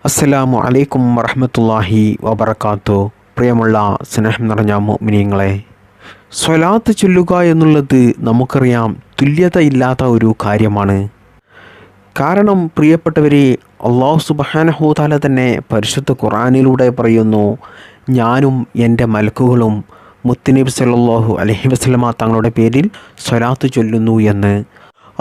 അസ്സലാമു അലൈക്കും വറഹ്മത്തുള്ളാഹി വബറകാതുഹു. പ്രിയമുള്ള സ്നേഹം നിറഞ്ഞ മുഅ്മിനീങ്ങളെ, സ്വലാത്ത് ചൊല്ലുക എന്നുള്ളത് നമുക്കറിയാം തുല്യതയില്ലാത്ത ഒരു കാര്യമാണ്. കാരണം പ്രിയപ്പെട്ടവരെ, അല്ലാഹു സുബ്ഹാനഹു തആല തന്നെ പരിശുദ്ധ ഖുർആനിലൂടെ പറയുന്നു, ഞാനും എൻ്റെ മലക്കുകളും മുത്തുനബി സല്ലല്ലാഹു അലൈഹി വസല്ലമ തങ്ങളുടെ പേരിൽ സ്വലാത്ത് ചൊല്ലുന്നു എന്ന്.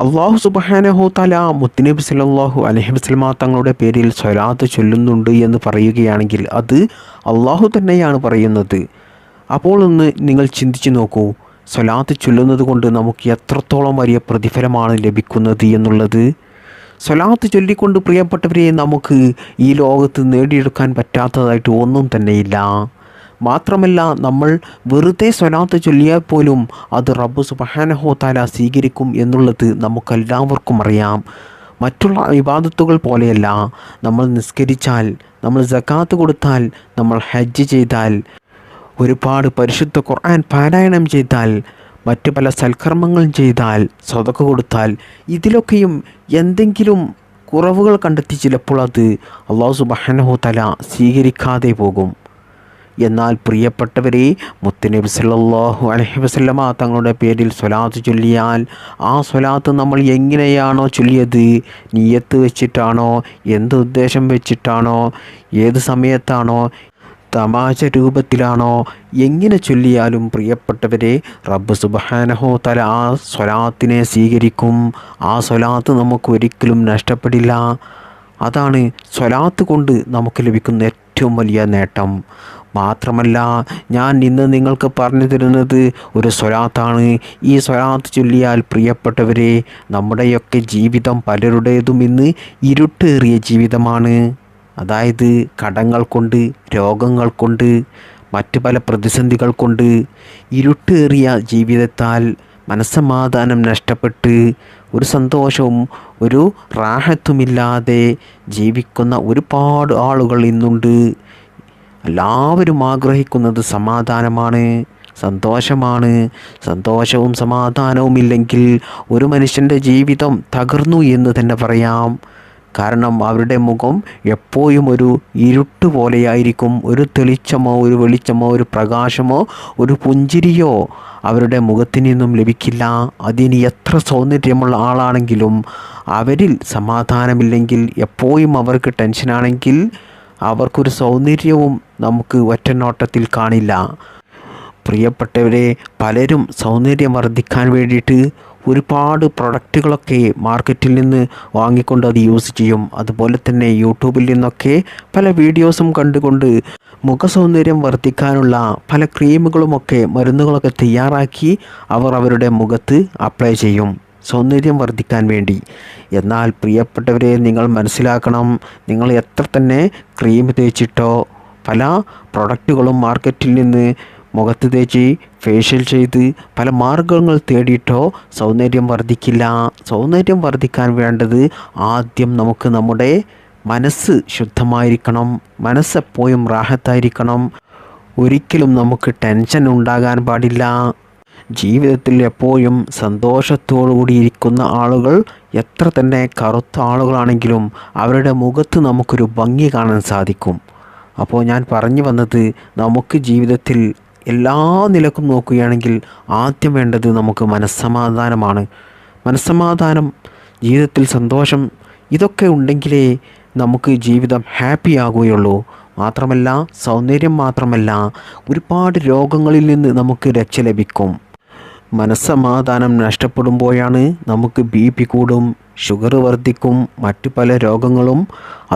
അല്ലാഹു സുബ്ഹാനഹു തആല മുത്തുനബി സല്ലല്ലാഹു അലൈഹി വസല്ലമ തങ്ങളുടെ പേരിൽ സ്വലാത്ത് ചൊല്ലുന്നുണ്ട് എന്ന് പറയുകയാണെങ്കിൽ അത് അല്ലാഹു തന്നെയാണ് പറയുന്നത്. അപ്പോൾ ഒന്ന് നിങ്ങൾ ചിന്തിച്ചു നോക്കൂ, സ്വലാത്ത് ചൊല്ലുന്നത് കൊണ്ട് നമുക്ക് എത്രത്തോളം വലിയ പ്രതിഫലമാണ് ലഭിക്കുന്നത് എന്നുള്ളത്. സ്വലാത്ത് ചൊല്ലിക്കൊണ്ട് പ്രിയപ്പെട്ടവരെ, നമുക്ക് ഈ ലോകത്ത് നേടിയെടുക്കാൻ പറ്റാത്തതായിട്ട് ഒന്നും തന്നെയില്ല. മാത്രമല്ല, നമ്മൾ വെറുതെ സ്വലാത്ത് ചൊല്ലിയാൽ പോലും അത് റബ്ബ് സുബ്ഹാനഹു തആല സ്വീകരിക്കും എന്നുള്ളത് നമുക്കെല്ലാവർക്കും അറിയാം. മറ്റുള്ള ഇബാദത്തുകൾ പോലെയല്ല. നമ്മൾ നിസ്കരിച്ചാൽ, നമ്മൾ സകാത്ത് കൊടുത്താൽ, നമ്മൾ ഹജ്ജ് ചെയ്താൽ, ഒരുപാട് പരിശുദ്ധ ഖുർആൻ പാരായണം ചെയ്താൽ, മറ്റു പല സൽക്കർമ്മങ്ങളും ചെയ്താൽ, സ്വതക്ക കൊടുത്താൽ, ഇതിലൊക്കെയും എന്തെങ്കിലും കുറവുകൾ കണ്ടെത്തി ചിലപ്പോൾ അത് അല്ലാഹു സുബ്ഹാനഹു തആല സ്വീകരിക്കാതെ പോകും. എന്നാൽ പ്രിയപ്പെട്ടവരെ, മുത്തുനബി സല്ലല്ലാഹു അലൈഹി വസല്ലമ തങ്ങളുടെ പേരിൽ സ്വലാത്ത് ചൊല്ലിയാൽ ആ സ്വലാത്ത് നമ്മൾ എങ്ങനെയാണോ ചൊല്ലിയത്, നിയ്യത്ത് വെച്ചിട്ടാണോ, എന്ത് ഉദ്ദേശം വെച്ചിട്ടാണോ, ഏത് സമയത്താണോ, തമാശ രൂപത്തിലാണോ, എങ്ങനെ ചൊല്ലിയാലും പ്രിയപ്പെട്ടവരെ, റബ്ബ് സുബ്ഹാനഹു തആല ആ സ്വലാത്തിനെ സ്വീകരിക്കും. ആ സ്വലാത്ത് നമുക്ക് ഒരിക്കലും നഷ്ടപ്പെടില്ല. അതാണ് സ്വലാത്ത് കൊണ്ട് നമുക്ക് ലഭിക്കുന്ന ഏറ്റവും വലിയ നേട്ടം. മാത്രമല്ല, ഞാൻ ഇന്ന് നിങ്ങൾക്ക് പറഞ്ഞു തരുന്നത് ഒരു സ്വലാത്താണ്. ഈ സ്വലാത്ത് ചൊല്ലിയാൽ പ്രിയപ്പെട്ടവരെ, നമ്മുടെയൊക്കെ ജീവിതം പലരുടേതും ഇന്ന് ഇരുട്ടേറിയ ജീവിതമാണ്. അതായത് കടങ്ങൾ കൊണ്ട്, രോഗങ്ങൾ കൊണ്ട്, മറ്റു പല പ്രതിസന്ധികൾ കൊണ്ട് ഇരുട്ടേറിയ ജീവിതത്താൽ മനസ്സമാധാനം നഷ്ടപ്പെട്ട് ഒരു സന്തോഷവും ഒരു റാഹത്തുമില്ലാതെ ജീവിക്കുന്ന ഒരുപാട് ആളുകൾ ഇന്നുണ്ട്. എല്ലാവരും ആഗ്രഹിക്കുന്നത് സമാധാനമാണ്, സന്തോഷമാണ്. സന്തോഷവും സമാധാനവും ഇല്ലെങ്കിൽ ഒരു മനുഷ്യൻ്റെ ജീവിതം തകർന്നു എന്ന് തന്നെ പറയാം. കാരണം അവരുടെ മുഖം എപ്പോഴും ഒരു ഇരുട്ട് പോലെയായിരിക്കും. ഒരു തെളിച്ചമോ, ഒരു വെളിച്ചമോ, ഒരു പ്രകാശമോ, ഒരു പുഞ്ചിരിയോ അവരുടെ മുഖത്തിൽ നിന്നും ലഭിക്കില്ല. അതിന് എത്ര സൗന്ദര്യമുള്ള ആളാണെങ്കിലും അവരിൽ സമാധാനമില്ലെങ്കിൽ, എപ്പോഴും അവർക്ക് ടെൻഷനാണെങ്കിൽ, അവർക്കൊരു സൗന്ദര്യവും നമുക്ക് ഒറ്റനോട്ടത്തിൽ കാണില്ല. പ്രിയപ്പെട്ടവരെ, പലരും സൗന്ദര്യം വർദ്ധിക്കാൻ വേണ്ടിയിട്ട് ഒരുപാട് പ്രൊഡക്റ്റുകളൊക്കെ മാർക്കറ്റിൽ നിന്ന് വാങ്ങിക്കൊണ്ട് അത് യൂസ് ചെയ്യും. അതുപോലെ തന്നെ യൂട്യൂബിൽ നിന്നൊക്കെ പല വീഡിയോസും കണ്ടുകൊണ്ട് മുഖസൗന്ദര്യം വർദ്ധിക്കാനുള്ള പല ക്രീമുകളുമൊക്കെ, മരുന്നുകളൊക്കെ തയ്യാറാക്കി അവർ അവരുടെ മുഖത്ത് അപ്ലൈ ചെയ്യും, സൗന്ദര്യം വർദ്ധിക്കാൻ വേണ്ടി. എന്നാൽ പ്രിയപ്പെട്ടവരെ, നിങ്ങൾ മനസ്സിലാക്കണം, നിങ്ങൾ എത്ര തന്നെ ക്രീം തേച്ചിട്ടോ പല പ്രൊഡക്റ്റുകളും മാർക്കറ്റിൽ നിന്ന് മുഖത്ത് തേച്ച് ഫേഷ്യൽ ചെയ്ത് പല മാർഗങ്ങൾ തേടിയിട്ടോ സൗന്ദര്യം വർദ്ധിക്കില്ല. സൗന്ദര്യം വർദ്ധിക്കാൻ വേണ്ടത് ആദ്യം നമുക്ക് നമ്മുടെ മനസ്സ് ശുദ്ധമായിരിക്കണം. മനസ്സെപ്പോഴും റാഹത്തായിരിക്കണം. ഒരിക്കലും നമുക്ക് ടെൻഷൻ ഉണ്ടാകാൻ പാടില്ല. ജീവിതത്തിൽ എപ്പോഴും സന്തോഷത്തോടുകൂടി ഇരിക്കുന്ന ആളുകൾ എത്ര തന്നെ കറുത്ത ആളുകളാണെങ്കിലും അവരുടെ മുഖത്ത് നമുക്കൊരു ഭംഗി കാണാൻ സാധിക്കും. അപ്പോൾ ഞാൻ പറഞ്ഞു വന്നത്, നമുക്ക് ജീവിതത്തിൽ എല്ലാ നിലക്കും നോക്കുകയാണെങ്കിൽ ആദ്യം വേണ്ടത് നമുക്ക് മനസ്സമാധാനമാണ്. മനസ്സമാധാനം, ജീവിതത്തിൽ സന്തോഷം, ഇതൊക്കെ ഉണ്ടെങ്കിലേ നമുക്ക് ജീവിതം ഹാപ്പി ആകുകയുള്ളൂ. മാത്രമല്ല, സൗന്ദര്യം മാത്രമല്ല, ഒരുപാട് രോഗങ്ങളിൽ നിന്ന് നമുക്ക് രക്ഷ ലഭിക്കും. മനസ്സമാധാനം നഷ്ടപ്പെടുമ്പോഴാണ് നമുക്ക് BP കൂടും, ഷുഗർ വർദ്ധിക്കും, മറ്റു പല രോഗങ്ങളും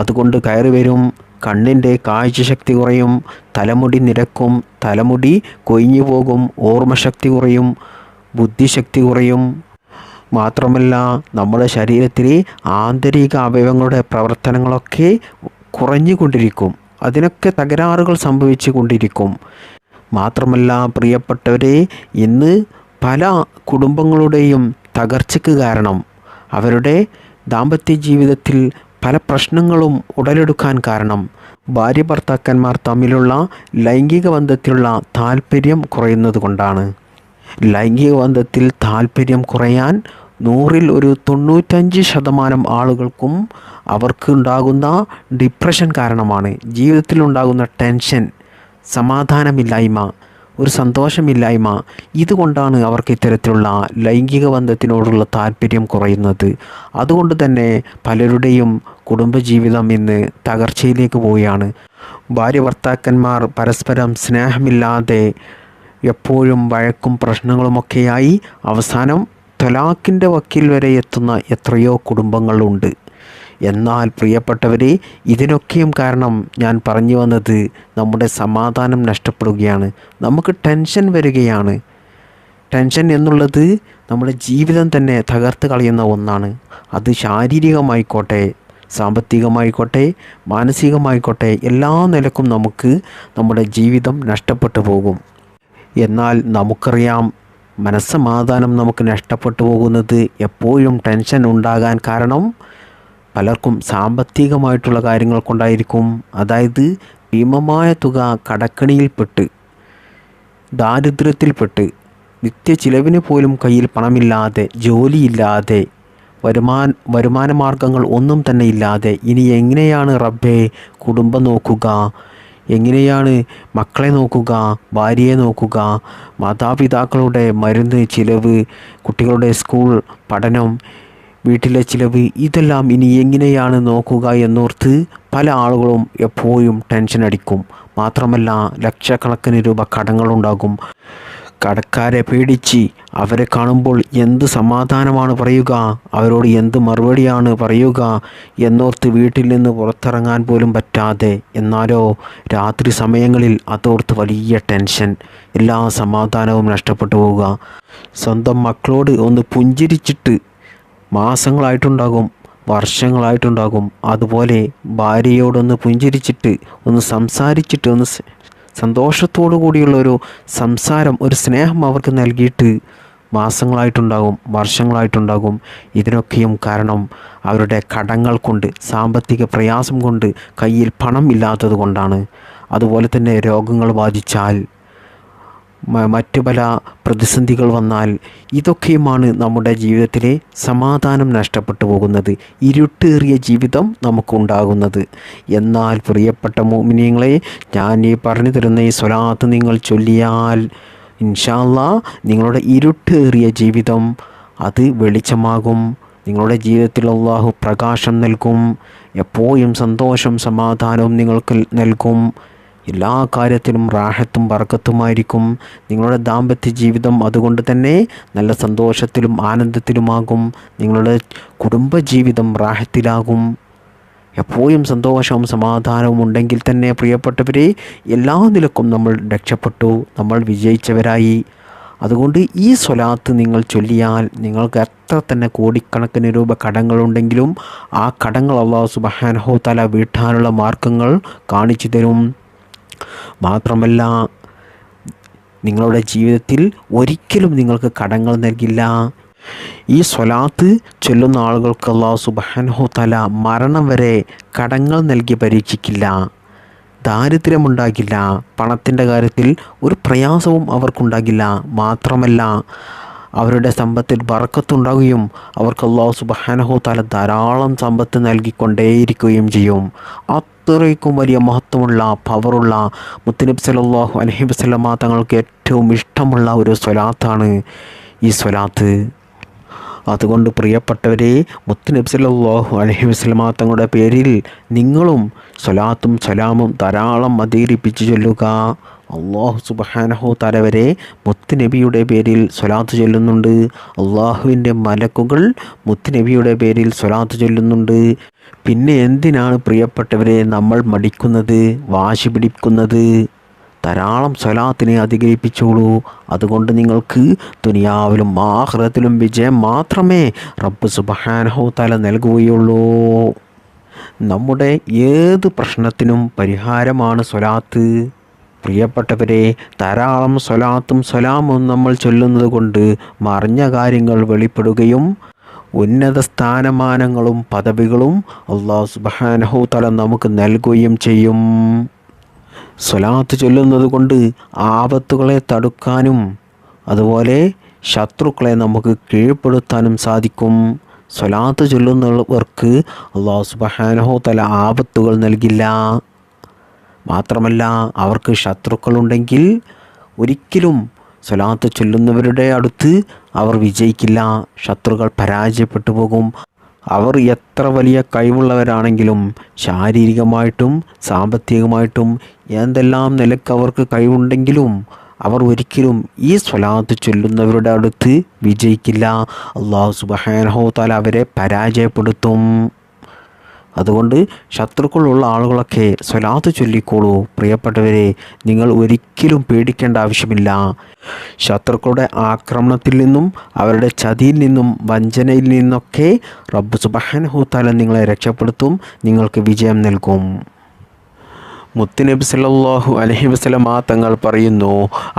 അതുകൊണ്ട് കയറി വരും. കണ്ണിൻ്റെ കാഴ്ചശക്തി കുറയും, തലമുടി നിരക്കും, തലമുടി കൊഴിഞ്ഞു പോകും, ഓർമ്മശക്തി കുറയും, ബുദ്ധിശക്തി കുറയും. മാത്രമല്ല, നമ്മുടെ ശരീരത്തിലെ ആന്തരിക അവയവങ്ങളുടെ പ്രവർത്തനങ്ങളൊക്കെ കുറഞ്ഞുകൊണ്ടിരിക്കും. അതിനൊക്കെ തകരാറുകൾ സംഭവിച്ചു കൊണ്ടിരിക്കും. മാത്രമല്ല പ്രിയപ്പെട്ടവരെ, ഇന്ന് പല കുടുംബങ്ങളുടെയും തകർച്ചയ്ക്ക് കാരണം അവരുടെ ദാമ്പത്യ ജീവിതത്തിൽ പല പ്രശ്നങ്ങളും ഉടലെടുക്കാൻ കാരണം ഭാര്യ ഭർത്താക്കന്മാർ തമ്മിലുള്ള ലൈംഗിക ബന്ധത്തിലുള്ള താല്പര്യം കുറയുന്നത് കൊണ്ടാണ്. ലൈംഗിക ബന്ധത്തിൽ താല്പര്യം കുറയാൻ 100-ൽ ഒരു 95% ആളുകൾക്കും അവർക്ക് ഉണ്ടാകുന്ന ഡിപ്രഷൻ കാരണമാണ്. ജീവിതത്തിലുണ്ടാകുന്ന ടെൻഷൻ, സമാധാനമില്ലായ്മ, ഒരു സന്തോഷമില്ലായ്മ, ഇതുകൊണ്ടാണ് അവർക്ക് ഇത്തരത്തിലുള്ള ലൈംഗിക ബന്ധത്തിനോടുള്ള താല്പര്യം കുറയുന്നത്. അതുകൊണ്ട് തന്നെ പലരുടെയും കുടുംബജീവിതം ഇന്ന് തകർച്ചയിലേക്ക് പോവുകയാണ്. ഭാര്യ ഭർത്താക്കന്മാർ പരസ്പരം സ്നേഹമില്ലാതെ എപ്പോഴും വഴക്കും പ്രശ്നങ്ങളുമൊക്കെയായി അവസാനം ത്വലാഖിൻ്റെ വക്കിൽ വരെ എത്തുന്ന എത്രയോ കുടുംബങ്ങളുണ്ട്. എന്നാൽ പ്രിയപ്പെട്ടവരെ, ഇതിനൊക്കെയും കാരണം ഞാൻ പറഞ്ഞു വന്നത് നമ്മുടെ സമാധാനം നഷ്ടപ്പെടുകയാണ്, നമുക്ക് ടെൻഷൻ വരികയാണ്. ടെൻഷൻ എന്നുള്ളത് നമ്മുടെ ജീവിതം തന്നെ തകർത്ത് കളയുന്ന ഒന്നാണ്. അത് ശാരീരികമായിക്കോട്ടെ, സാമ്പത്തികമായിക്കോട്ടെ, മാനസികമായിക്കോട്ടെ, എല്ലാ നിലക്കും നമുക്ക് നമ്മുടെ ജീവിതം നഷ്ടപ്പെട്ടു പോകും. എന്നാൽ നമുക്കറിയാം, മനസ്സമാധാനം നമുക്ക് നഷ്ടപ്പെട്ടു പോകുന്നത് എപ്പോഴും ടെൻഷൻ ഉണ്ടാകാൻ കാരണം പലർക്കും സാമ്പത്തികമായിട്ടുള്ള കാര്യങ്ങൾ കൊണ്ടായിരിക്കും. അതായത് ഭീമമായ തുക കടക്കണിയിൽപ്പെട്ട്, ദാരിദ്ര്യത്തിൽപ്പെട്ട്, നിത്യ ചിലവിന് പോലും കയ്യിൽ പണമില്ലാതെ, ജോലിയില്ലാതെ, വരുമാന മാർഗങ്ങൾ ഒന്നും തന്നെ ഇല്ലാതെ ഇനി എങ്ങനെയാണ് റബ്ബേ കുടുംബം നോക്കുക, എങ്ങനെയാണ് മക്കളെ നോക്കുക, ഭാര്യയെ നോക്കുക, മാതാപിതാക്കളുടെ മരുന്ന് ചിലവ്, കുട്ടികളുടെ സ്കൂൾ പഠനം, വീട്ടിലെ ചിലവ്, ഇതെല്ലാം ഇനി എങ്ങനെയാണ് നോക്കുക എന്നോർത്ത് പല ആളുകളും എപ്പോഴും ടെൻഷൻ അടിക്കും. മാത്രമല്ല ലക്ഷക്കണക്കിന് രൂപ കടങ്ങളുണ്ടാകും. കടക്കാരെ പേടിച്ച് അവരെ കാണുമ്പോൾ എന്ത് സമാധാനമാണ് പറയുക, അവരോട് എന്ത് മറുപടിയാണ് പറയുക എന്നോർത്ത് വീട്ടിൽ നിന്ന് പുറത്തിറങ്ങാൻ പോലും പറ്റാതെ. എന്നാലോ രാത്രി സമയങ്ങളിൽ അതോർത്ത് വലിയ ടെൻഷൻ, എല്ലാ സമാധാനവും നഷ്ടപ്പെട്ടു പോവുക. സ്വന്തം മക്കളോട് ഒന്ന് പുഞ്ചിരിച്ചിട്ട് മാസങ്ങളായിട്ടുണ്ടാകും, വർഷങ്ങളായിട്ടുണ്ടാകും. അതുപോലെ ഭാര്യയോടൊന്ന് പുഞ്ചിരിച്ചിട്ട്, ഒന്ന് സംസാരിച്ചിട്ട്, ഒന്ന് സന്തോഷത്തോടു കൂടിയുള്ളൊരു സംസാരം, ഒരു സ്നേഹം അവർക്ക് നൽകിയിട്ട് മാസങ്ങളായിട്ടുണ്ടാകും, വർഷങ്ങളായിട്ടുണ്ടാകും. ഇതിനൊക്കെയും കാരണം അവരുടെ കടങ്ങൾ കൊണ്ട്, സാമ്പത്തിക പ്രയാസം കൊണ്ട്, കയ്യിൽ പണം ഇല്ലാത്തത് കൊണ്ടാണ്. അതുപോലെ തന്നെ രോഗങ്ങൾ ബാധിച്ചാൽ, മറ്റു പല പ്രതിസന്ധികൾ വന്നാൽ, ഇതൊക്കെയുമാണ് നമ്മുടെ ജീവിതത്തിലെ സമാധാനം നഷ്ടപ്പെട്ടു പോകുന്നത്, ഇരുട്ടേറിയ ജീവിതം നമുക്കുണ്ടാകുന്നത്. എന്നാൽ പ്രിയപ്പെട്ട മുഅ്മിനീങ്ങളെ, ഞാൻ ഈ പറഞ്ഞു തരുന്ന ഈ സ്വലാത്ത് നിങ്ങൾ ചൊല്ലിയാൽ ഇൻഷാ അല്ലാഹ് നിങ്ങളുടെ ഇരുട്ടേറിയ ജീവിതം അത് വെളിച്ചമാകും. നിങ്ങളുടെ ജീവിതത്തിൽ അല്ലാഹു പ്രകാശം നൽകും. എപ്പോഴും സന്തോഷം സമാധാനവും നിങ്ങൾക്ക് നൽകും. എല്ലാ കാര്യത്തിലും റാഹത്തും ബർക്കത്തുമായിരിക്കും. നിങ്ങളുടെ ദാമ്പത്യ ജീവിതം അതുകൊണ്ട് തന്നെ നല്ല സന്തോഷത്തിലും ആനന്ദത്തിലുമാകും. നിങ്ങളുടെ കുടുംബജീവിതം റാഹത്തിലാകും. എപ്പോഴും സന്തോഷവും സമാധാനവും ഉണ്ടെങ്കിൽ തന്നെ പ്രിയപ്പെട്ടവരെ, എല്ലാ നിലക്കും നമ്മൾ രക്ഷപ്പെട്ടു, നമ്മൾ വിജയിച്ചവരായി. അതുകൊണ്ട് ഈ സ്വലാത്ത് നിങ്ങൾ ചൊല്ലിയാൽ നിങ്ങൾക്ക് എത്ര തന്നെ കോടിക്കണക്കിന് രൂപ കടങ്ങളുണ്ടെങ്കിലും ആ കടങ്ങൾ അല്ലാഹു സുബ്ഹാനഹു തആല വീട്ടാനുള്ള മാർഗങ്ങൾ കാണിച്ചു തരും. മാത്രമല്ല നിങ്ങളുടെ ജീവിതത്തിൽ ഒരിക്കലും നിങ്ങൾക്ക് കടങ്ങൾ നൽകില്ല. ഈ സ്വലാത്ത് ചൊല്ലുന്ന ആളുകൾക്ക് അല്ലാഹു സുബ്ഹാനഹു തആല മരണം വരെ കടങ്ങൾ നൽകി പരീക്ഷിക്കില്ല, ദാരിദ്ര്യമുണ്ടാകില്ല, പണത്തിൻ്റെ കാര്യത്തിൽ ഒരു പ്രയാസവും അവർക്കുണ്ടാകില്ല. മാത്രമല്ല അവരുടെ സമ്പത്തിൽ ബർക്കത്തുണ്ടാകുകയും അവർക്ക് അല്ലാഹു സുബ്ഹാനഹു തആല ധാരാളം സമ്പത്ത് നൽകിക്കൊണ്ടേയിരിക്കുകയും ചെയ്യും. അത്രയ്ക്കും വലിയ മഹത്വമുള്ള, പവറുള്ള, മുത്തുനബി സല്ലല്ലാഹു അലൈഹി വസല്ലമ തങ്ങൾക്ക് ഏറ്റവും ഇഷ്ടമുള്ള ഒരു സ്വലാത്താണ് ഈ സ്വലാത്ത്. അതുകൊണ്ട് പ്രിയപ്പെട്ടവരെ, മുത്തുനബി സല്ലല്ലാഹു അലൈഹി വസല്ലമ തങ്ങളുടെ പേരിൽ നിങ്ങളും സ്വലാത്തും സലാമും ധാരാളം അധികരിപ്പിച്ച് ചൊല്ലുക. അല്ലാഹു സുബ്ഹാനഹു തആല വരെ മുത്തുനബിയുടെ പേരിൽ സ്വലാത്ത് ചൊല്ലുന്നുണ്ട്. അള്ളാഹുവിൻ്റെ മലക്കുകൾ മുത്തുനബിയുടെ പേരിൽ സ്വലാത്ത് ചൊല്ലുന്നുണ്ട്. പിന്നെ എന്തിനാണ് പ്രിയപ്പെട്ടവരെ നമ്മൾ മടിക്കുന്നത്, വാശി പിടിക്കുന്നത്? ധാരാളം സ്വലാത്തിനെ അധികരിപ്പിച്ചോളൂ. അതുകൊണ്ട് നിങ്ങൾക്ക് ദുനിയാവിലും ആഖിറത്തിലും വിജയം മാത്രമേ റബ്ബ് സുബ്ഹാനഹു തആല നൽകുകയുള്ളൂ. നമ്മുടെ ഏത് പ്രശ്നത്തിനും പരിഹാരമാണ് സ്വലാത്ത്. പ്രിയപ്പെട്ടവരെ, ധാരാളം സ്വലാത്തും സലാമും നമ്മൾ ചൊല്ലുന്നത് കൊണ്ട് മറിഞ്ഞ കാര്യങ്ങൾ വെളിപ്പെടുകയും ഉന്നത സ്ഥാനമാനങ്ങളും പദവികളും അല്ലാഹു സുബ്ഹാനഹു തആല നമുക്ക് നൽകുകയും ചെയ്യും. സ്വലാത്ത് ചൊല്ലുന്നത് കൊണ്ട് ആപത്തുകളെ തടുക്കാനും അതുപോലെ ശത്രുക്കളെ നമുക്ക് കീഴ്പ്പെടുത്താനും സാധിക്കും. സ്വലാത്ത് ചൊല്ലുന്നവർക്ക് അല്ലാഹു സുബ്ഹാനഹു തആല ആപത്തുകൾ നൽകില്ല. മാത്രമല്ല അവർക്ക് ശത്രുക്കളുണ്ടെങ്കിൽ ഒരിക്കലും സ്വലാത്ത് ചൊല്ലുന്നവരുടെ അടുത്ത് അവർ വിജയിക്കില്ല. ശത്രുക്കൾ പരാജയപ്പെട്ടു പോകും. അവർ എത്ര വലിയ കഴിവുള്ളവരാണെങ്കിലും ശാരീരികമായിട്ടും സാമ്പത്തികമായിട്ടും എന്തെല്ലാം നിലക്ക് അവർക്ക് കഴിവുണ്ടെങ്കിലും അവർ ഒരിക്കലും ഈ സ്വലാത്ത് ചൊല്ലുന്നവരുടെ അടുത്ത് വിജയിക്കില്ല. അല്ലാഹു സുബ്ഹാനഹു തആല അവരെ പരാജയപ്പെടുത്തും. അതുകൊണ്ട് ശത്രുക്കളുള്ള ആളുകളൊക്കെ സ്വലാത്ത് ചൊല്ലിക്കോളൂ. പ്രിയപ്പെട്ടവരെ, നിങ്ങൾ ഒരിക്കലും പേടിക്കേണ്ട ആവശ്യമില്ല. ശത്രുക്കളുടെ ആക്രമണത്തിൽ നിന്നും അവരുടെ ചതിയിൽ നിന്നും വഞ്ചനയിൽ നിന്നൊക്കെ റബ്ബ് സുബ്ഹാനഹു തആല നിങ്ങളെ രക്ഷപ്പെടുത്തും, നിങ്ങൾക്ക് വിജയം നൽകും. മുത്തുനബി സല്ലല്ലാഹു അലൈഹി വസല്ലമ തങ്ങൾ പറയുന്നു,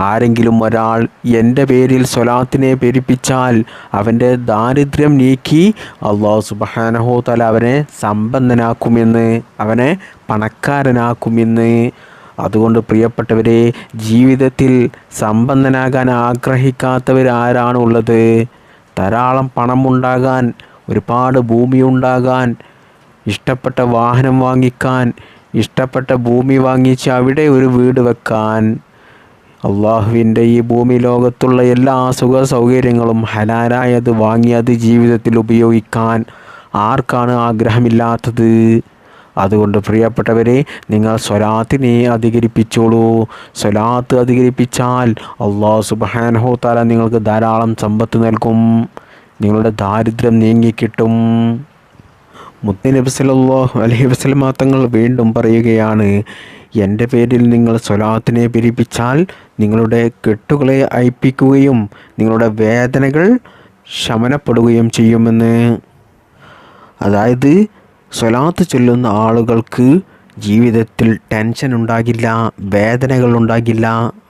ആരെങ്കിലും ഒരാൾ എൻ്റെ പേരിൽ സ്വലാത്തിനെ പെരുപ്പിച്ചാൽ അവൻ്റെ ദാരിദ്ര്യം നീക്കി അല്ലാഹു സുബ്ഹാനഹു തആല അവനെ സമ്പന്നനാക്കുമെന്ന്, അവനെ പണക്കാരനാക്കുമെന്ന്. അതുകൊണ്ട് പ്രിയപ്പെട്ടവരെ, ജീവിതത്തിൽ സമ്പന്നനാകാൻ ആഗ്രഹിക്കാത്തവരാരാണുള്ളത്? ധാരാളം പണമുണ്ടാകാൻ, ഒരുപാട് ഭൂമിയുണ്ടാകാൻ, ഇഷ്ടപ്പെട്ട വാഹനം വാങ്ങിക്കാൻ, ഇഷ്ടപ്പെട്ട ഭൂമി വാങ്ങിച്ച് അവിടെ ഒരു വീട് വെക്കാൻ, അള്ളാഹുവിൻ്റെ ഈ ഭൂമി ലോകത്തുള്ള എല്ലാ സുഖ സൗകര്യങ്ങളും ഹലാലായത് വാങ്ങി അത് ജീവിതത്തിൽ ഉപയോഗിക്കാൻ ആർക്കാണ് ആഗ്രഹമില്ലാത്തത്? അതുകൊണ്ട് പ്രിയപ്പെട്ടവരെ, നിങ്ങൾ സ്വലാത്തിനെ അധികരിപ്പിച്ചോളൂ. സ്വലാത്ത് അധികരിപ്പിച്ചാൽ അല്ലാഹു സുബ്ഹാനഹു തആല നിങ്ങൾക്ക് ധാരാളം സമ്പത്ത് നൽകും, നിങ്ങളുടെ ദാരിദ്ര്യം നീങ്ങിക്കിട്ടും. മുത്തുനബി സല്ലല്ലാഹു അലൈഹി വസല്ലമ തങ്ങൾ വീണ്ടും പറയുകയാണ്, എൻ്റെ പേരിൽ നിങ്ങൾ സ്വലാത്തിനെ പെരുപ്പിച്ചാൽ നിങ്ങളുടെ കെട്ടുകളെ അഴിപ്പിക്കുകയും നിങ്ങളുടെ വേദനകൾ ശമനപ്പെടുകയും ചെയ്യുമെന്ന്. അതായത് സ്വലാത്ത് ചൊല്ലുന്ന ആളുകൾക്ക് ജീവിതത്തിൽ ടെൻഷൻ ഉണ്ടാകില്ല, വേദനകൾ ഉണ്ടാകില്ല.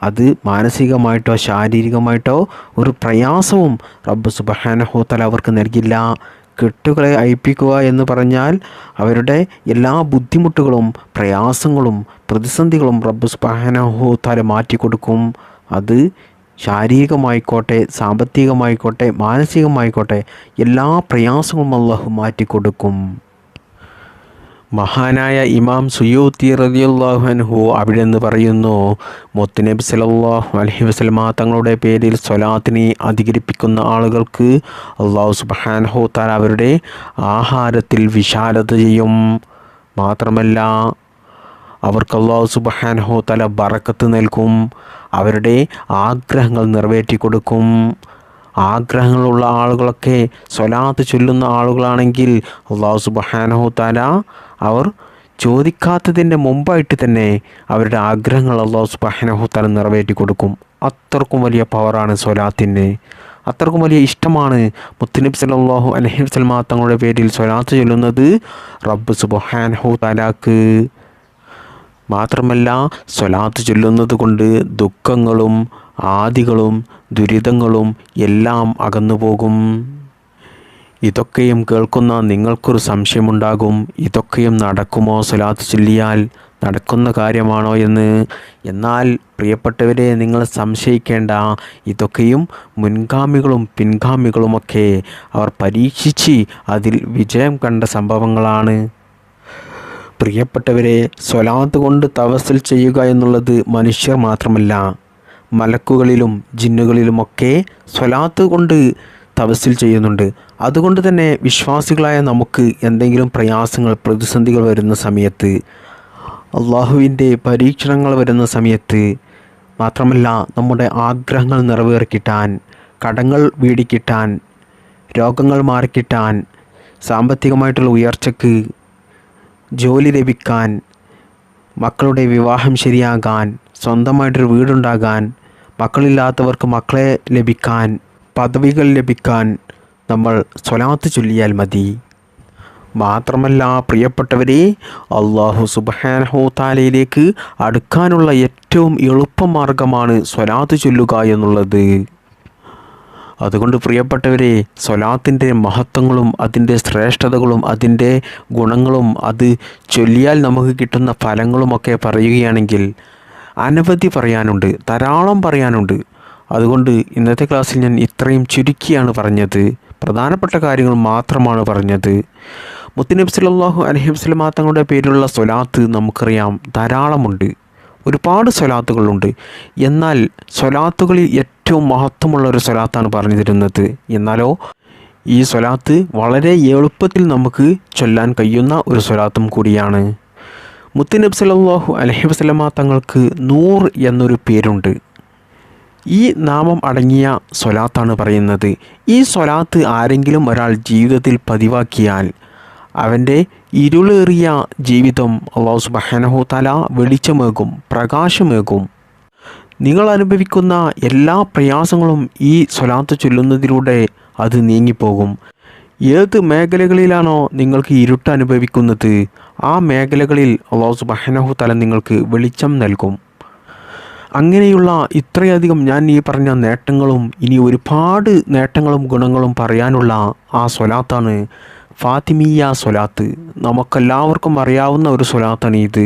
അത് മാനസികമായിട്ടോ ശാരീരികമായിട്ടോ ഒരു പ്രയാസവും റബ്ബ് സുബ്ഹാനഹു തആല അവർക്ക് നൽകില്ല. കെട്ടുകളെ അഴിപ്പിക്കുക എന്ന് പറഞ്ഞാൽ അവരുടെ എല്ലാ ബുദ്ധിമുട്ടുകളും പ്രയാസങ്ങളും പ്രതിസന്ധികളും റബ്ബ് സുബ്ഹാനഹു തആല മാറ്റിക്കൊടുക്കും. അത് ശാരീരികമായിക്കോട്ടെ, സാമ്പത്തികമായിക്കോട്ടെ, മാനസികമായിക്കോട്ടെ, എല്ലാ പ്രയാസങ്ങളും അല്ലാഹു മാറ്റിക്കൊടുക്കും. മഹാനായ ഇമാം സുയൂത്തി റളിയല്ലാഹു അൻഹു അവിടെ നിന്ന് പറയുന്നു, മുത്തുനബി സല്ലല്ലാഹു അലൈഹി വസല്ലമ തങ്ങളുടെ പേരിൽ സ്വലാത്തിനെ അധികരിപ്പിക്കുന്ന ആളുകൾക്ക് അല്ലാഹു സുബ്ഹാനഹു തആല അവരുടെ ആഹാരത്തിൽ വിശാലത ചെയ്യും. മാത്രമല്ല അവർക്ക് അല്ലാഹു സുബ്ഹാനഹു തആല ബറക്കത്ത് നൽകും, അവരുടെ ആഗ്രഹങ്ങൾ നിറവേറ്റി കൊടുക്കും. ആഗ്രഹങ്ങളുള്ള ആളുകളൊക്കെ സ്വലാത്ത് ചൊല്ലുന്ന ആളുകളാണെങ്കിൽ അല്ലാഹു സുബ്ഹാനഹു തആല അവർ ചോദിക്കാത്തതിൻ്റെ മുമ്പായിട്ട് തന്നെ അവരുടെ ആഗ്രഹങ്ങൾ അല്ലാഹു സുബ്ഹാനഹു തആല നിറവേറ്റി കൊടുക്കും. അത്രക്കും വലിയ പവറാണ് സ്വലാത്തിന്, അത്രക്കും വലിയ ഇഷ്ടമാണ് മുത്തുനബി സല്ലല്ലാഹു അലൈഹി വസല്ലമ തങ്ങളുടെ പേരിൽ സ്വലാത്ത് ചൊല്ലുന്നത് റബ്ബ് സുബ്ഹാനഹു തആലക്ക്. മാത്രമല്ല സ്വലാത്ത് ചൊല്ലുന്നത് കൊണ്ട് ദുഃഖങ്ങളും ആദികളും ദുരിതങ്ങളും എല്ലാം അകന്നുപോകും. ഇതൊക്കെയും കേൾക്കുന്ന നിങ്ങൾക്കൊരു സംശയമുണ്ടാകും, ഇതൊക്കെയും നടക്കുമോ സ്വലാത്ത് ചൊല്ലിയാൽ? നടക്കുന്ന കാര്യമാണോ എന്ന്. എന്നാൽ പ്രിയപ്പെട്ടവരെ, നിങ്ങൾ സംശയിക്കേണ്ട. ഇതൊക്കെയും മുൻഗാമികളും പിൻഗാമികളുമൊക്കെ അവർ പരീക്ഷിച്ച് അതിൽ വിജയം കണ്ട സംഭവങ്ങളാണ്. പ്രിയപ്പെട്ടവരെ, സ്വലാത്ത് കൊണ്ട് തവസ്സുൽ ചെയ്യുക എന്നുള്ളത് മനുഷ്യർ മാത്രമല്ല, മലക്കുകളിലും ജിന്നുകളിലുമൊക്കെ സ്വലാത്ത് കൊണ്ട് തവസ്സുൽ ചെയ്യുന്നുണ്ട്. അതുകൊണ്ട് തന്നെ വിശ്വാസികളായ നമുക്ക് എന്തെങ്കിലും പ്രയാസങ്ങൾ പ്രതിസന്ധികൾ വരുന്ന സമയത്ത്, അള്ളാഹുവിൻ്റെ പരീക്ഷണങ്ങൾ വരുന്ന സമയത്ത്, മാത്രമല്ല നമ്മുടെ ആഗ്രഹങ്ങൾ നിറവേറിക്കിട്ടാൻ, കടങ്ങൾ വീടിക്കിട്ടാൻ, രോഗങ്ങൾ മാറിക്കിട്ടാൻ, സാമ്പത്തികമായിട്ടുള്ള ഉയർച്ചക്ക്, ജോലി ലഭിക്കാൻ, മക്കളുടെ വിവാഹം ശരിയാകാൻ, സ്വന്തമായിട്ടൊരു വീടുണ്ടാകാൻ, മക്കളില്ലാത്തവർക്ക് മക്കളെ ലഭിക്കാൻ, പദവികൾ ലഭിക്കാൻ നമ്മൾ സ്വലാത്ത് ചൊല്ലിയാൽ മതി. മാത്രമല്ല പ്രിയപ്പെട്ടവരെ, അല്ലാഹു സുബ്ഹാനഹു തആലയിലേക്ക് അടുക്കാനുള്ള ഏറ്റവും എളുപ്പമാർഗമാണ് സ്വലാത്ത് ചൊല്ലുക എന്നുള്ളത്. അതുകൊണ്ട് പ്രിയപ്പെട്ടവരെ, സ്വലാത്തിൻ്റെ മഹത്വങ്ങളും അതിൻ്റെ ശ്രേഷ്ഠതകളും അതിൻ്റെ ഗുണങ്ങളും അത് ചൊല്ലിയാൽ നമുക്ക് കിട്ടുന്ന ഫലങ്ങളുമൊക്കെ പറയുകയാണെങ്കിൽ അനവധി പറയാനുണ്ട്, ധാരാളം പറയാനുണ്ട്. അതുകൊണ്ട് ഇന്നത്തെ ക്ലാസ്സിൽ ഞാൻ ഇത്രയും ചുരുക്കിയാണ് പറഞ്ഞത്, പ്രധാനപ്പെട്ട കാര്യങ്ങൾ മാത്രമാണ് പറഞ്ഞത്. മുത്തുനബി സല്ലല്ലാഹു അലൈഹി വസല്ലമ തങ്ങളുടെ പേരിലുള്ള സ്വലാത്ത് നമുക്കറിയാം ധാരാളമുണ്ട്, ഒരുപാട് സ്വലാത്തുകളുണ്ട്. എന്നാൽ സ്വലാത്തുകളിൽ ഏറ്റവും മഹത്വമുള്ള ഒരു സ്വലാത്താണ് പറഞ്ഞു തരുന്നത്. എന്നാലോ ഈ സ്വലാത്ത് വളരെ എളുപ്പത്തിൽ നമുക്ക് ചൊല്ലാൻ കഴിയുന്ന ഒരു സ്വലാത്തും കൂടിയാണ്. മുത്തുനബി സല്ലല്ലാഹു അലൈഹി വസല്ലമ തങ്ങൾക്ക് നൂർ എന്നൊരു പേരുണ്ട്. ഈ നാമം അടങ്ങിയ സ്വലാത്താണ് പറയുന്നത്. ഈ സ്വലാത്ത് ആരെങ്കിലും ഒരാൾ ജീവിതത്തിൽ പതിവാക്കിയാൽ അവൻ്റെ ഇരുളേറിയ ജീവിതം അല്ലാഹു സുബ്ഹാനഹു തആല വെളിച്ചമേകും, പ്രകാശമേകും. നിങ്ങൾ അനുഭവിക്കുന്ന എല്ലാ പ്രയാസങ്ങളും ഈ സ്വലാത്ത് ചൊല്ലുന്നതിലൂടെ അത് നീങ്ങിപ്പോകും. ഏത് മേഖലകളിലാണോ നിങ്ങൾക്ക് ഇരുട്ട് അനുഭവിക്കുന്നത്, ആ മേഖലകളിൽ അല്ലാഹു സുബ്ഹാനഹു തആല നിങ്ങൾക്ക് വെളിച്ചം നൽകും. അങ്ങനെയുള്ള ഇത്രയധികം ഞാൻ ഈ പറഞ്ഞ നേട്ടങ്ങളും ഇനി ഒരുപാട് നേട്ടങ്ങളും ഗുണങ്ങളും പറയാനുള്ള ആ സ്വലാത്താണ് ഫാത്തിമിയ സ്വലാത്ത്. നമുക്കെല്ലാവർക്കും അറിയാവുന്ന ഒരു സ്വലാത്താണ് ഇത്.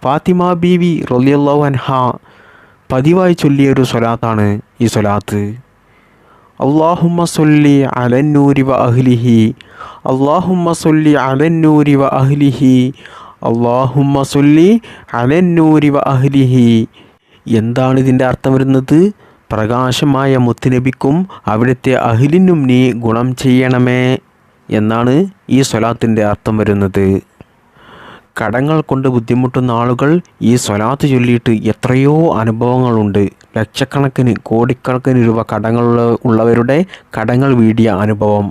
ഫാത്തിമ ബീവി റളിയല്ലാഹു അൻഹ പതിവായി ചൊല്ലിയ ഒരു സ്വലാത്താണ് ഈ സ്വലാത്ത്. അല്ലാഹുമ്മ സ്വല്ലി അലന്നൂരി വ അഹ്ലിഹി, അല്ലാഹുമ്മ സ്വല്ലി അലന്നൂരി വ അഹ്ലിഹി, അല്ലാഹുമ്മ സ്വല്ലി അലന്നൂരി വ അഹ്ലിഹി. എന്താണ് ഇതിൻ്റെ അർത്ഥം വരുന്നത്? പ്രകാശമായ മുത്തുനബിക്കും അവിടുത്തെ അഹ്ലിനും നീ ഗുണം ചെയ്യണമേ എന്നാണ് ഈ സ്വലാത്തിൻ്റെ അർത്ഥം വരുന്നത്. കടങ്ങൾ കൊണ്ട് ബുദ്ധിമുട്ടുന്ന ആളുകൾ ഈ സ്വലാത്ത് ചൊല്ലിയിട്ട് എത്രയോ അനുഭവങ്ങളുണ്ട്. ലക്ഷക്കണക്കിന് കോടിക്കണക്കിന് രൂപ കടങ്ങൾ ഉള്ളവരുടെ കടങ്ങൾ വീടിയ അനുഭവം.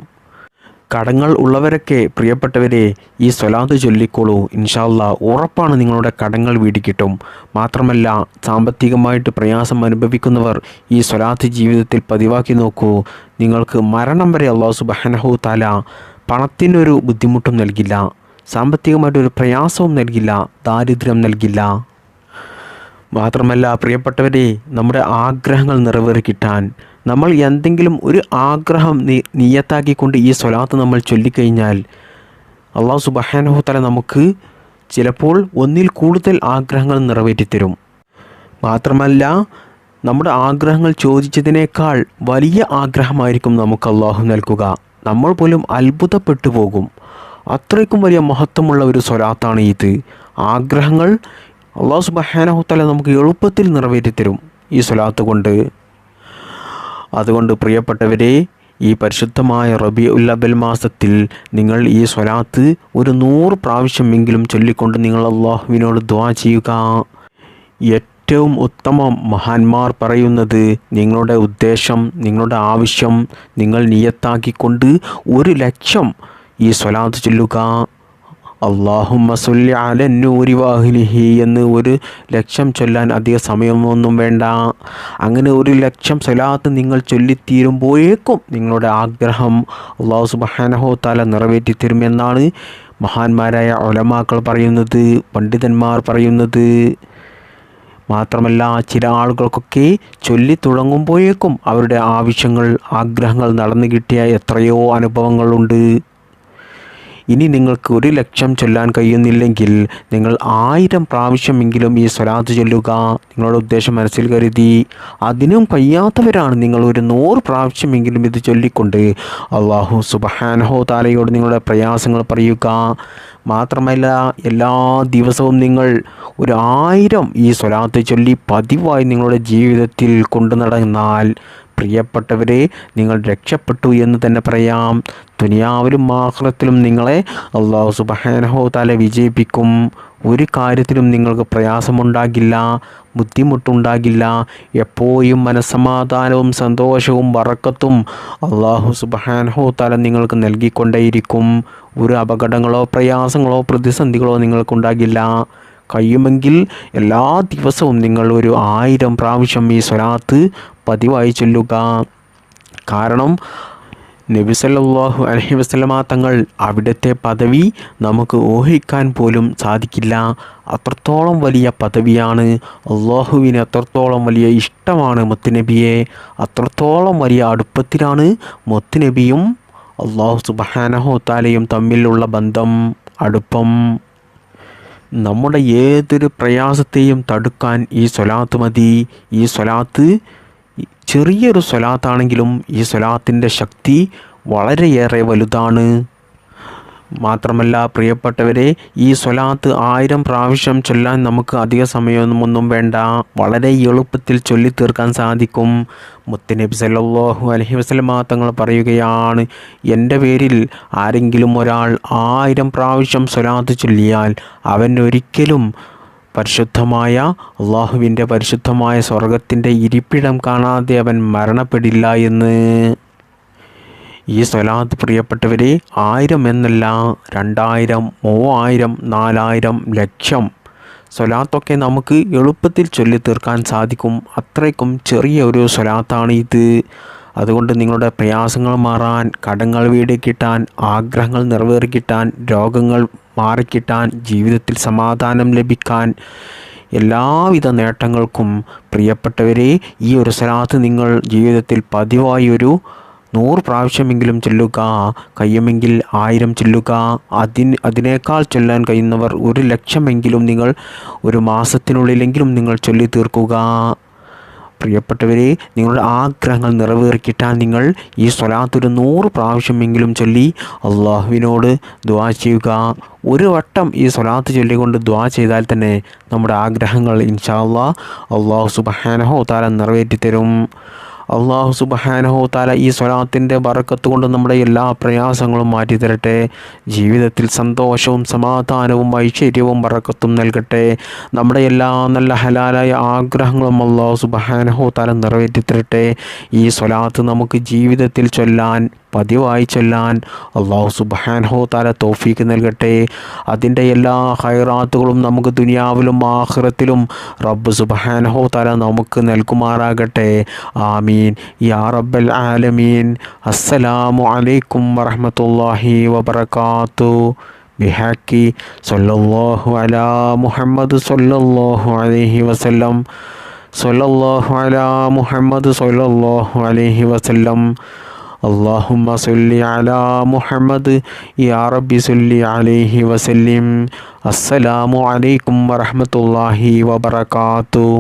കടങ്ങൾ ഉള്ളവരൊക്കെ പ്രിയപ്പെട്ടവരെ ഈ സ്വലാത്ത് ചൊല്ലിക്കോളൂ. ഇൻഷാ അല്ലാഹ് ഉറപ്പാണ് നിങ്ങളുടെ കടങ്ങൾ വീടിക്കിട്ടും. മാത്രമല്ല സാമ്പത്തികമായിട്ട് പ്രയാസം അനുഭവിക്കുന്നവർ ഈ സ്വലാത്ത് ജീവിതത്തിൽ പതിവാക്കി നോക്കൂ. നിങ്ങൾക്ക് മരണം വരെ അല്ലാഹു സുബ്ഹാനഹു തആല പണത്തിനൊരു ബുദ്ധിമുട്ടും നൽകില്ല, സാമ്പത്തികമായിട്ടൊരു പ്രയാസവും നൽകില്ല, ദാരിദ്ര്യം നൽകില്ല. മാത്രമല്ല പ്രിയപ്പെട്ടവരെ, നമ്മുടെ ആഗ്രഹങ്ങൾ നിറവേറി കിട്ടാൻ നമ്മൾ എന്തെങ്കിലും ഒരു ആഗ്രഹം നിയത്താക്കിക്കൊണ്ട് ഈ സ്വലാത്ത് നമ്മൾ ചൊല്ലിക്കഴിഞ്ഞാൽ അല്ലാഹു സുബ്ഹാനഹു തആല നമുക്ക് ചിലപ്പോൾ ഒന്നിൽ കൂടുതൽ ആഗ്രഹങ്ങൾ നിറവേറ്റിത്തരും. മാത്രമല്ല നമ്മുടെ ആഗ്രഹങ്ങൾ ചോദിച്ചതിനേക്കാൾ വലിയ ആഗ്രഹമായിരിക്കും നമുക്ക് അല്ലാഹു നൽകുക. നമ്മൾ പോലും അത്ഭുതപ്പെട്ടു പോകും. അത്രയ്ക്കും വലിയ മഹത്വമുള്ള ഒരു സ്വലാത്താണ് ഇത്. ആഗ്രഹങ്ങൾ അല്ലാഹു സുബ്ഹാനഹു തആല നമുക്ക് എളുപ്പത്തിൽ നിറവേറ്റിത്തരും ഈ സ്വലാത്ത് കൊണ്ട്. അതുകൊണ്ട് പ്രിയപ്പെട്ടവരെ, ഈ പരിശുദ്ധമായ റബീഉൽ അവ്വൽ മാസത്തിൽ നിങ്ങൾ ഈ സ്വലാത്ത് ഒരു 100 പ്രാവശ്യമെങ്കിലും ചൊല്ലിക്കൊണ്ട് നിങ്ങൾ അല്ലാഹുവിനോട് ദുആ ചെയ്യുക. ഏറ്റവും ഉത്തമം മഹാന്മാർ പറയുന്നത്, നിങ്ങളുടെ ഉദ്ദേശം, നിങ്ങളുടെ ആവശ്യം നിങ്ങൾ നിയത്താക്കിക്കൊണ്ട് 1 ലക്ഷം ഈ സ്വലാത്ത് ചൊല്ലുക. അല്ലാഹുമ്മ സ്വല്ലി അലന്നൂരി വ അഹ്ലിഹി എന്ന് 1 ലക്ഷം ചൊല്ലാൻ അധിക സമയമൊന്നും വേണ്ട. അങ്ങനെ 1 ലക്ഷം സ്വലാത്ത് നിങ്ങൾ ചൊല്ലിത്തീരുമ്പോഴേക്കും നിങ്ങളുടെ ആഗ്രഹം അല്ലാഹു സുബ്ഹാനഹു തആല നിറവേറ്റിത്തരുമെന്നാണ് മഹാന്മാരായ ഉലമാക്കൾ പറയുന്നത്, പണ്ഡിതന്മാർ പറയുന്നത്. മാത്രമല്ല ചില ആളുകൾക്കൊക്കെ ചൊല്ലി തുടങ്ങുമ്പോഴേക്കും അവരുടെ ആവശ്യങ്ങൾ, ആഗ്രഹങ്ങൾ നടന്നു കിട്ടിയ എത്രയോ അനുഭവങ്ങളുണ്ട്. ഇനി നിങ്ങൾക്ക് 1 ലക്ഷം ചൊല്ലാൻ കഴിയുന്നില്ലെങ്കിൽ നിങ്ങൾ 1000 പ്രാവശ്യമെങ്കിലും ഈ സ്വലാത്ത് ചൊല്ലുക, നിങ്ങളുടെ ഉദ്ദേശം മനസ്സിൽ കരുതി. അതിനും കഴിയാത്തവരാണ് നിങ്ങൾ 100 പ്രാവശ്യമെങ്കിലും ഇത് ചൊല്ലിക്കൊണ്ട് അല്ലാഹു സുബ്ഹാനഹു തആലയോട് നിങ്ങളുടെ പ്രയാസങ്ങൾ പറയുക. മാത്രമല്ല എല്ലാ ദിവസവും നിങ്ങൾ 1000 ഈ സ്വലാത്ത് ചൊല്ലി പതിവായി നിങ്ങളുടെ ജീവിതത്തിൽ കൊണ്ടു നടന്നാൽ പ്രിയപ്പെട്ടവരെ നിങ്ങൾ രക്ഷപ്പെട്ടു എന്ന് തന്നെ പറയാം. ദുനിയാവിലും ആഖിറത്തിലും നിങ്ങളെ അല്ലാഹു സുബ്ഹാനഹു തആല വിജയിപ്പിക്കും. ഒരു കാര്യത്തിലും നിങ്ങൾക്ക് പ്രയാസമുണ്ടാകില്ല, ബുദ്ധിമുട്ടുണ്ടാകില്ല. എപ്പോഴും മനസ്സമാധാനവും സന്തോഷവും ബറക്കത്തും അല്ലാഹു സുബ്ഹാനഹു തആല നിങ്ങൾക്ക് നൽകിക്കൊണ്ടേയിരിക്കും. ഒരു അപകടങ്ങളോ പ്രയാസങ്ങളോ പ്രതിസന്ധികളോ നിങ്ങൾക്കുണ്ടാകില്ല. കഴിയുമെങ്കിൽ എല്ലാ ദിവസവും നിങ്ങൾ 1000 പ്രാവശ്യം ഈ സ്വലാത്ത് പതിവായി ചൊല്ലുക. കാരണം നബി സല്ലല്ലാഹു അലൈഹി വസല്ലമ തങ്ങൾ അവിടുത്തെ പദവി നമുക്ക് ഊഹിക്കാൻ പോലും സാധിക്കില്ല. അത്രത്തോളം വലിയ പദവിയാണ്. അല്ലാഹുവിന് അത്രത്തോളം വലിയ ഇഷ്ടമാണ് മുത്തുനബിയെ. അത്രത്തോളം വലിയ അടുപ്പത്തിലാണ് മുത്തുനബിയും അല്ലാഹു സുബ്ഹാനഹു തആലയും തമ്മിലുള്ള ബന്ധം, അടുപ്പം. നമ്മുടെ ഏതൊരു പ്രയാസത്തെയും തടുക്കാൻ ഈ സ്വലാത്ത് മതി. ഈ സ്വലാത്ത് ചെറിയൊരു സ്വലാത്താണെങ്കിലും ഈ സ്വലാത്തിൻ്റെ ശക്തി വളരെയേറെ വലുതാണ്. മാത്രമല്ല പ്രിയപ്പെട്ടവരെ, ഈ സ്വലാത്ത് 1000 പ്രാവശ്യം ചൊല്ലാൻ നമുക്ക് അധിക സമയമൊന്നും വേണ്ട, വളരെ എളുപ്പത്തിൽ ചൊല്ലിത്തീർക്കാൻ സാധിക്കും. മുത്തുനബി സല്ലല്ലാഹു അലൈഹി വസല്ലമ തങ്ങൾ പറയുകയാണ്, എൻ്റെ പേരിൽ ആരെങ്കിലും ഒരാൾ 1000 പ്രാവശ്യം സ്വലാത്ത് ചൊല്ലിയാൽ അവൻ ഒരിക്കലും പരിശുദ്ധമായ അള്ളാഹുവിൻ്റെ പരിശുദ്ധമായ സ്വർഗത്തിൻ്റെ ഇരിപ്പിടം കാണാതെ അവൻ മരണപ്പെടില്ല എന്ന്. ഈ സ്വലാത്ത് പ്രിയപ്പെട്ടവരെ 1000 എന്നല്ല, 2000, 3000, 4000, ലക്ഷം സ്വലാത്തൊക്കെ നമുക്ക് എളുപ്പത്തിൽ ചൊല്ലിത്തീർക്കാൻ സാധിക്കും. അത്രയ്ക്കും ചെറിയ ഒരു സ്വലാത്താണ് ഇത്. അതുകൊണ്ട് നിങ്ങളുടെ പ്രയാസങ്ങൾ മാറാൻ, കടങ്ങൾ വീടിക്കിട്ടാൻ, ആഗ്രഹങ്ങൾ നിറവേറിക്കിട്ടാൻ, രോഗങ്ങൾ മാറിക്കിട്ടാൻ, ജീവിതത്തിൽ സമാധാനം ലഭിക്കാൻ, എല്ലാവിധ നേട്ടങ്ങൾക്കും പ്രിയപ്പെട്ടവരെ ഈ ഒരു സ്വലാത്ത് നിങ്ങൾ ജീവിതത്തിൽ പതിവായി ഒരു 100 പ്രാവശ്യമെങ്കിലും ചൊല്ലുക. കഴിയുമെങ്കിൽ 1000 ചൊല്ലുക. അതിനേക്കാൾ ചൊല്ലാൻ കഴിയുന്നവർ 1,00,000 നിങ്ങൾ ഒരു മാസത്തിനുള്ളിലെങ്കിലും നിങ്ങൾ ചൊല്ലി തീർക്കുക. പ്രിയപ്പെട്ടവരെ, നിങ്ങളുടെ ആഗ്രഹങ്ങൾ നിറവേറിക്കിട്ടാൻ നിങ്ങൾ ഈ സ്വലാത്ത് ഒരു 100 പ്രാവശ്യമെങ്കിലും ചൊല്ലി അള്ളാഹുവിനോട് ദുആ ചെയ്യുക. ഒരു വട്ടം ഈ സ്വലാത്ത് ചൊല്ലിക്കൊണ്ട് ദുആ ചെയ്താൽ തന്നെ നമ്മുടെ ആഗ്രഹങ്ങൾ ഇൻഷാ അല്ലാഹ് അള്ളാഹു സുബ്ഹാനഹു തആല നിറവേറ്റിത്തരും. അള്ളാഹു സുബ്ഹാനഹു തആല ഈ സ്വലാത്തിൻ്റെ ബറക്കത്ത് കൊണ്ട് നമ്മുടെ എല്ലാ പ്രയാസങ്ങളും മാറ്റിത്തരട്ടെ. ജീവിതത്തിൽ സന്തോഷവും സമാധാനവും ഐശ്വര്യവും ബറക്കത്തും നൽകട്ടെ. നമ്മുടെ എല്ലാ നല്ല ഹലാലായ ആഗ്രഹങ്ങളും അള്ളാഹു സുബ്ഹാനഹു തആല നിറവേറ്റിത്തരട്ടെ. ഈ സ്വലാത്ത് നമുക്ക് ജീവിതത്തിൽ ചൊല്ലാൻ, പതിവായി ചൊല്ലാൻ അള്ളാഹു സുബ്ഹാനഹു തആല തൗഫീക്ക് നൽകട്ടെ. അതിൻ്റെ എല്ലാ ഖൈറാത്തുകളും നമുക്ക് ദുനിയാവിലും ആഖിറത്തിലും റബ്ബ് സുബ്ഹാനഹു തആല നമുക്ക് നൽകുമാറാകട്ടെ. ആമീൻ യാ റബ്ബൽ ആലമീൻ. അസ്സലാമു അലൈക്കും വറഹ്മത്തുള്ളാഹി വബറകാതുഹു. ബിഹഖി സ്വല്ലല്ലാഹു അലാ മുഹമ്മദ് സ്വല്ലല്ലാഹു അലൈഹി വസല്ലം. സ്വല്ലല്ലാഹു അലാ മുഹമ്മദ് സ്വല്ലല്ലാഹു അലൈഹി വസല്ലം. അല്ലാഹുമ്മ സ്വല്ലി അലാ മുഹമ്മദ് യാ റബ്ബി സ്വല്ലി അലൈഹി വസല്ലിം. അസ്സലാമു അലൈക്കും വറഹ്മത്തുള്ളാഹി വബറകാതുഹു.